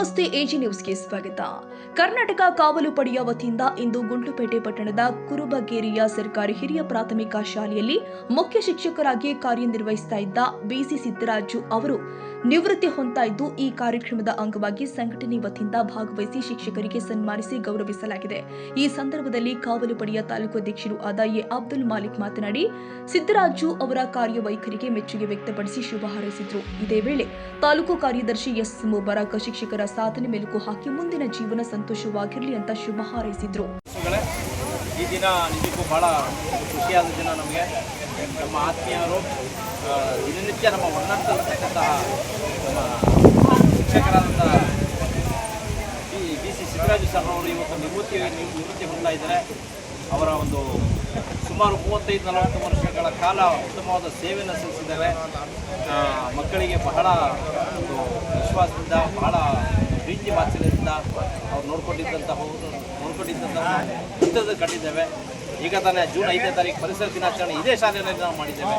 ನಮಸ್ತೆ ಎಜಿ ನ್ಯೂಸ್ಗೆ ಸ್ವಾಗತ. ಕರ್ನಾಟಕ ಕಾವಲು ಪಡೆಯ ವತಿಯಿಂದ ಇಂದು ಗುಂಡ್ಲುಪೇಟೆ ಪಟ್ಟಣದ ಕುರುಬಗೇರಿಯ ಸರ್ಕಾರಿ ಹಿರಿಯ ಪ್ರಾಥಮಿಕ ಶಾಲೆಯಲ್ಲಿ ಮುಖ್ಯ ಶಿಕ್ಷಕರಾಗಿ ಕಾರ್ಯನಿರ್ವಹಿಸ್ತಾ ಇದ್ದ ಬಿಸಿ ಸಿದ್ದರಾಜು ಅವರು ನಿವೃತ್ತಿ ಹೊಂದ್ತಾ ಇದ್ದು, ಈ ಕಾರ್ಯಕ್ರಮದ ಅಂಗವಾಗಿ ಸಂಘಟನೆ ವತಿಯಿಂದ ಭಾಗವಹಿಸಿ ಶಿಕ್ಷಕರಿಗೆ ಸನ್ಮಾನಿಸಿ ಗೌರವಿಸಲಾಗಿದೆ. ಈ ಸಂದರ್ಭದಲ್ಲಿ ಕಾವಲು ಪಡೆಯ ತಾಲೂಕು ಅಧ್ಯಕ್ಷರು ಆದ ಎ ಅಬ್ದುಲ್ ಮಾಲಿಕ್ ಮಾತನಾಡಿ, ಸಿದ್ದರಾಜು ಅವರ ಕಾರ್ಯವೈಖರಿಗೆ ಮೆಚ್ಚುಗೆ ವ್ಯಕ್ತಪಡಿಸಿ ಶುಭ ಹಾರೈಸಿದರು. ಇದೇ ವೇಳೆ ತಾಲೂಕು ಕಾರ್ಯದರ್ಶಿ ಎಸ್ ಮುಬಾರಕ್ ಶಿಕ್ಷಕರ ಸಾಧನೆ ಮೆಲುಕು ಹಾಕಿ ಮುಂದಿನ ಜೀವನ ಸಂತೋಷವಾಗಿರಲಿ ಅಂತ ಶುಭ ಹಾರೈಸಿದ್ರು. ಈ ದಿನ ನಿಜಕ್ಕೂ ಬಹಳ ಖುಷಿಯಾದ ದಿನ. ನಮಗೆ ನಮ್ಮ ಆತ್ಮೀಯರು ದಿನನಿತ್ಯ ನಮ್ಮ ಒಡನಾಡ್ತಿರ್ತಕ್ಕಂತಹ ನಮ್ಮ ಶಿಕ್ಷಕರಾದಂಥ ಬಿ ಸಿ ಸಿದ್ದರಾಜು ಸರ್ ಅವರು ಇವತ್ತು ನಿವೃತ್ತಿ ಹೊಂದ್ತಾ ಇದ್ದಾರೆ. ಅವರ ಒಂದು ಸುಮಾರು 35-40 ವರ್ಷಗಳ ಕಾಲ ಉತ್ತಮವಾದ ಸೇವೆಯನ್ನು ಸಲ್ಲಿಸಿದ್ದಾರೆ. ಮಕ್ಕಳಿಗೆ ಬಹಳ ಒಂದು ವಿಶ್ವಾಸದಿಂದ, ಬಹಳ ಪ್ರೀತಿ ವಾತ್ಸಲ್ಯದಿಂದ ಅವ್ರು ನೋಡ್ಕೊಂಡಿದ್ದಂತಹ ಇಂಥದ್ದು ಕಂಡಿದ್ದೇವೆ. ಈಗ ತಾನೇ ಜೂನ್ 5ನೇ ತಾರೀಕು ಪರಿಸರ ದಿನಾಚರಣೆ ಇದೇ ಶಾಲೆಯಲ್ಲಿ ನಾವು ಮಾಡಿದ್ದೇವೆ.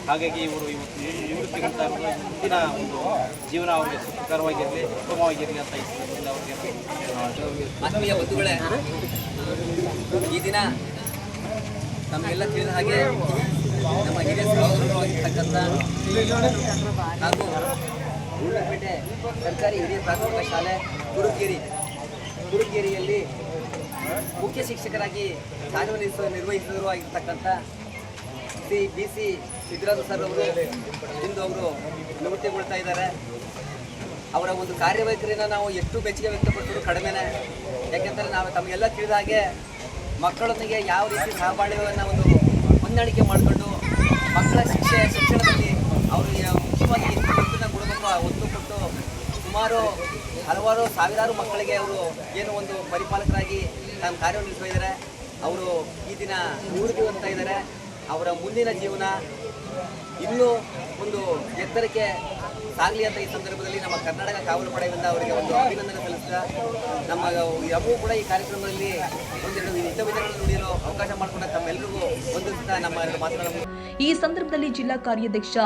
ಹಾಗಾಗಿ ಇವರು ಇವತ್ತು ನಿವೃತ್ತಿ ಹೊಂದ್ತಾ ಇರೋದು ಮುಂದಿನ ಒಂದು ಜೀವನ ಅವರಿಗೆ ಸುಖಕರವಾಗಿರಲಿ, ಉತ್ತಮವಾಗಿರಲಿ ಅಂತ ಅವರಿಗೆ. ಆತ್ಮೀಯ ಬಂಧುಗಳೇ, ಈ ದಿನ ನಮಗೆಲ್ಲ ತಿಳಿದ ಹಾಗೆ ನಮ್ಮ ಹಿರಿಯ ಸಹೋದರರಾಗಿರ್ತಕ್ಕಂಥ ಹಾಗೂ ಗುಂಡ್ಲುಪೇಟೆ ಸರ್ಕಾರಿ ಹಿರಿಯ ಪ್ರಾಥಮಿಕ ಶಾಲೆ ಕುರುಗೇರಿಯಲ್ಲಿ ಮುಖ್ಯ ಶಿಕ್ಷಕರಾಗಿ ನಿರ್ವಹಿಸಿದರು ಆಗಿರ್ತಕ್ಕಂಥ ಬಿ ಸಿ ಸಿದ್ದರಾಜು ಸರ್ ಅವರು ಇಂದು ಅವರು ನಿವೃತ್ತಿಗೊಳ್ತಾ ಇದ್ದಾರೆ. ಅವರ ಒಂದು ಕಾರ್ಯವೈಖರಿನ ನಾವು ಎಷ್ಟು ಮೆಚ್ಚುಗೆ ವ್ಯಕ್ತಪಡಿಸೋದು ಕಡಿಮೆನೇ. ಯಾಕೆಂದರೆ ನಾವು ತಮಗೆಲ್ಲ ತಿಳಿದ ಹಾಗೆ ಮಕ್ಕಳೊಂದಿಗೆ ಯಾವ ರೀತಿ ಸಹಬಾಳ್ವೆಯನ್ನು ಒಂದು ಹೊಂದಾಣಿಕೆ ಮಾಡಿಕೊಂಡು ಮಕ್ಕಳ ಶಿಕ್ಷಣದಲ್ಲಿ ಅವರಿಗೆ ಮುಖ್ಯವಾಗಿ ಒತ್ತನ್ನು ಕೊಡಬೇಕು. ಒತ್ತು ಕೊಟ್ಟು ಸುಮಾರು ಹಲವಾರು ಸಾವಿರಾರು ಮಕ್ಕಳಿಗೆ ಅವರು ಏನು ಒಂದು ಪರಿಪಾಲಕರಾಗಿ ತಾನು ಕಾರ್ಯನಿರ್ವಹಿಸಿದ್ದಾರೆ. ಅವರು ಈ ದಿನ ನಿವೃತ್ತಿ ಹೊಂದ್ತಾ ಇದ್ದಾರೆ. ಅವರ ಮುಂದಿನ ಜೀವನ ಇನ್ನೂ ಒಂದು ಎತ್ತರಕ್ಕೆ ಸಾಗಲಿ ಅಂತ ಈ ಸಂದರ್ಭದಲ್ಲಿ ನಮ್ಮ ಕರ್ನಾಟಕ ಕಾವಲು ಪಡೆಯಿಂದ ಅವರಿಗೆ ಒಂದು ಅಭಿನಂದನೆ ಸಲ್ಲಿಸ್ತಾ, ನಮ್ಮ ಯಮೂ ಕೂಡ ಈ ಕಾರ್ಯಕ್ರಮದಲ್ಲಿ ಒಂದೆರಡು ಹಿತವಿಚಾರಗಳನ್ನು ನುಡಿಯಲು ಅವಕಾಶ ಮಾಡಿಕೊಂಡ ತಮ್ಮೆಲ್ಲರಿಗೂ ಹೊಂದಿಸ್ತಾ ನಮ್ಮ ಎರಡು ಮಾತುಗಳನ್ನು. ಈ ಸಂದರ್ಭದಲ್ಲಿ ಜಿಲ್ಲಾ ಕಾರ್ಯಾಧ್ಯಕ್ಷ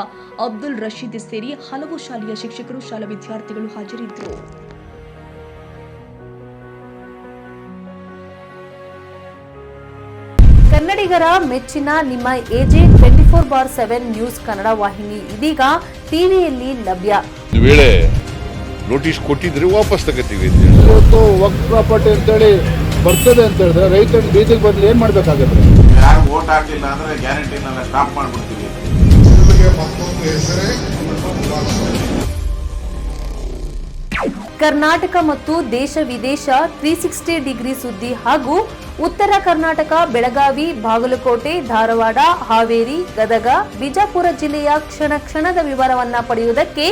ಅಬ್ದುಲ್ ರಶೀದ್ ಸೇರಿ ಹಲವು ಶಾಲೆಯ ಶಿಕ್ಷಕರು, ಶಾಲಾ ವಿದ್ಯಾರ್ಥಿಗಳು ಹಾಜರಿದ್ದರು. ಕನ್ನಡಿಗರ ಮೆಚ್ಚಿನ ನಿಮ್ಮ ಎಜೆ 24/7 ನ್ಯೂಸ್ ಕನ್ನಡ ವಾಹಿನಿ ಇದೀಗ ಟಿವಿಯಲ್ಲಿ ಲಭ್ಯ. ವೇಳೆ ನೋಟಿಸ್ ಕೊಟ್ಟಿದ್ರೆ ವಾಪಸ್ ತಗೋತೀವಿ. ಇವತ್ತು ವಕ್ಫ್ ಪ್ರಾಪರ್ಟಿ ಅಂತೇಳಿ ಬರ್ತದೆ ಅಂತ ಹೇಳಿದ್ರೆ ರೈತರು ಬೀದಿಗೆ ಬದಲು ಏನ್ ಮಾಡ್ಬೇಕಾಗತ್ತೆ? ಯಾರು ವೋಟ್ ಹಾಕಿಲ್ಲ ಅಂದ್ರೆ ಗ್ಯಾರಂಟಿನೆಲ್ಲ ಸ್ಟಾಪ್ ಮಾಡ್ಬಿಡ್ತೀವಿ. ಕರ್ನಾಟಕ ಮತ್ತು ದೇಶ ವಿದೇಶ 360 ಡಿಗ್ರಿ ಸುದ್ದಿ ಹಾಗೂ ಉತ್ತರ ಕರ್ನಾಟಕ, ಬೆಳಗಾವಿ, ಬಾಗಲಕೋಟೆ, ಧಾರವಾಡ, ಹಾವೇರಿ, ಗದಗ, ಬಿಜಾಪುರ ಜಿಲ್ಲೆಯ ಕ್ಷಣ ಕ್ಷಣದ ವಿವರವನ್ನ ಪಡೆಯುವುದಕ್ಕೆ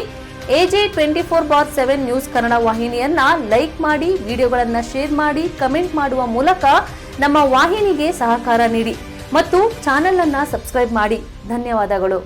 ಎಜೆ 24/7 ನ್ಯೂಸ್ ಕನ್ನಡ ವಾಹಿನಿಯನ್ನ ಲೈಕ್ ಮಾಡಿ, ವಿಡಿಯೋಗಳನ್ನ ಶೇರ್ ಮಾಡಿ, ಕಮೆಂಟ್ ಮಾಡುವ ಮೂಲಕ ನಮ್ಮ ವಾಹಿನಿಗೆ ಸಹಕಾರ ನೀಡಿ ಮತ್ತು ಚಾನೆಲ್ ಅನ್ನ ಸಬ್ಸ್ಕ್ರೈಬ್ ಮಾಡಿ. ಧನ್ಯವಾದಗಳು.